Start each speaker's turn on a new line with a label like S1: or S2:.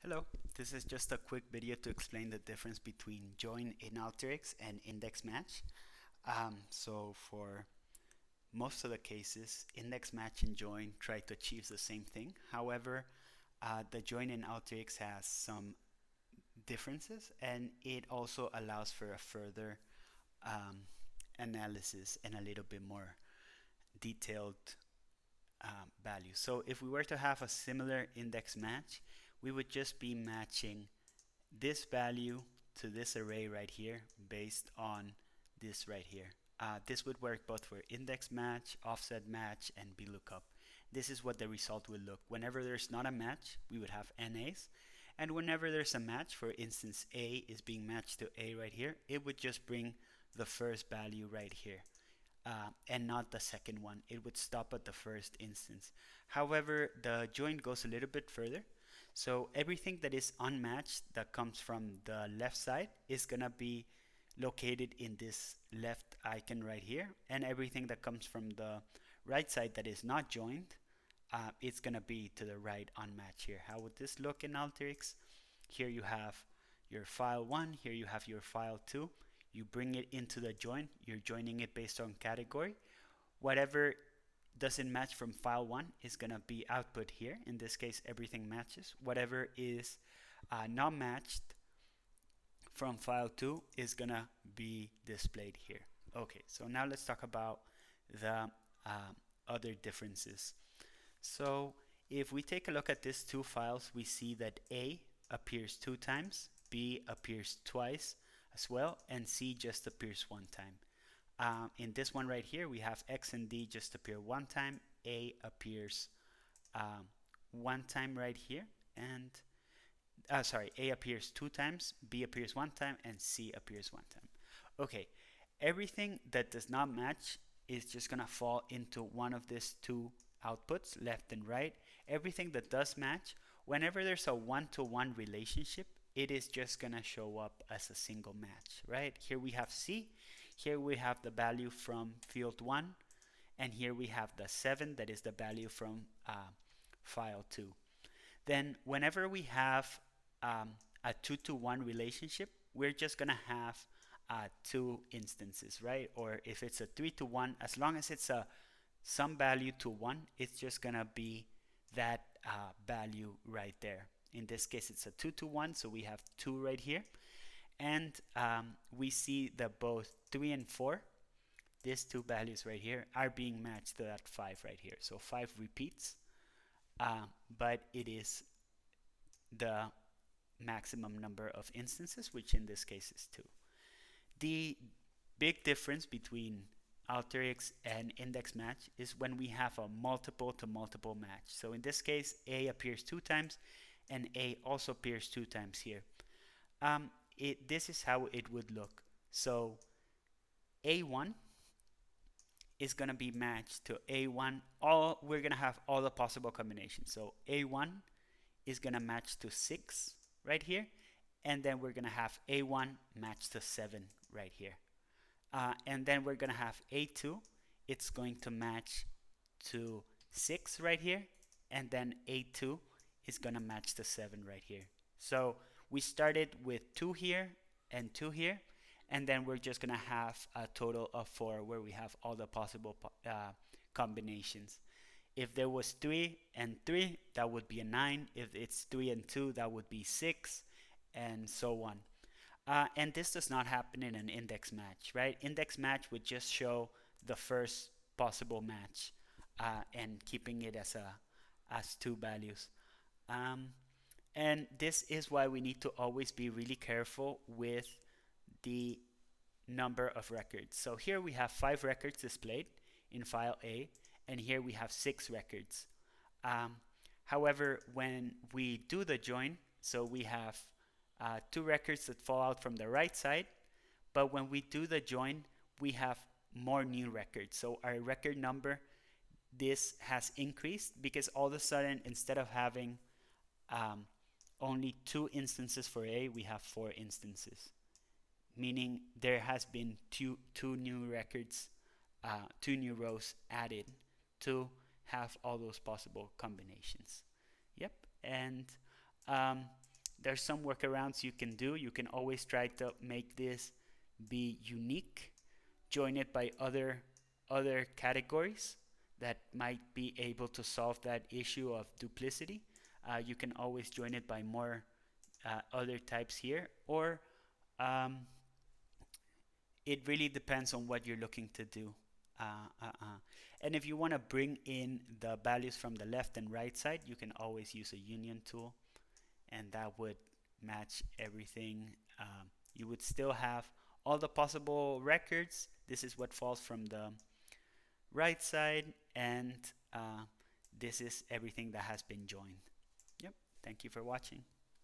S1: Hello, this is just a quick video to explain the difference between join in Alteryx and index match. So for most of the cases, index match and join try to achieve the same thing. However, the join in Alteryx has some differences, and it also allows for a further um, analysis and a little bit more detailed value. So if we were to have a similar index match, we would just be matching this value to this array right here based on this right here. This would work both for index match, offset match, and Vlookup. This is what the result would look. Whenever there's not a match, we would have NAs. And whenever there's a match, for instance, A is being matched to A right here, it would just bring the first value right here. And not the second one. It would stop at the first instance. However, the join goes a little bit further. So everything that is unmatched that comes from the left side is going to be located in this left icon right here. And everything that comes from the right side that is not joined, it's going to be to the right unmatched here. How would this look in Alteryx? Here you have your file 1, here you have your file 2. You bring it into the join, you're joining it based on category. Whatever doesn't match from file 1 is going to be output here. In this case, everything matches. Whatever is not matched from file 2 is going to be displayed here. Okay, so now let's talk about the other differences. So if we take a look at these two files, we see that A appears 2 times, B appears twice as well, and C just appears 1 time. In this one right here, we have X and D just appear 1 time, A appears 1 time right here, and A appears 2 times, B appears 1 time, and C appears 1 time. Okay, everything that does not match is just gonna fall into one of these two outputs, left and right. Everything that does match, whenever there's a one-to-one relationship, it is just gonna show up as a single match, right? Here we have C, here we have the value from field 1, and here we have the 7, that is the value from file 2. Then whenever we have a 2-to-1 relationship, we're just gonna have 2 instances, right? Or if it's a 3-to-1, as long as it's a some value to 1, it's just gonna be that value right there. In this case, it's a 2-to-1, so we have 2 right here. And we see that both 3 and 4, these two values right here, are being matched to that 5 right here. So 5 repeats, but it is the maximum number of instances, which in this case is 2. The big difference between Alteryx and index match is when we have a multiple to multiple match. So in this case, A appears 2 times, and A also appears 2 times here. This is how it would look. So A1 is going to be matched to A1. We're going to have all the possible combinations. So A1 is going to match to 6 right here. And then we're going to have A1 match to 7 right here. And then we're going to have A2. It's going to match to 6 right here. And then A2 is going to match to 7 right here. So we started with 2 here and 2 here, and then we're just gonna have a total of 4 where we have all the possible combinations. If there was 3 and 3, that would be a 9. If it's 3 and 2, that would be 6, and so on. And this does not happen in an index match, right? Index match would just show the first possible match and keeping it as 2 values. And this is why we need to always be really careful with the number of records. So here we have 5 records displayed in file A, and here we have 6 records. However, when we do the join, so we have 2 records that fall out from the right side, but when we do the join, we have more new records. So our record number, this has increased because all of a sudden, instead of having only 2 instances for A, we have 4 instances, meaning there has been two new records, 2 new rows added to have all those possible combinations. Yep, and there's some workarounds you can do. You can always try to make this be unique, join it by other categories that might be able to solve that issue of duplicity. You can always join it by more other types here, or it really depends on what you're looking to do. And if you want to bring in the values from the left and right side, you can always use a union tool, and that would match everything. You would still have all the possible records. This is what falls from the right side, and this is everything that has been joined. Yep. Thank you for watching.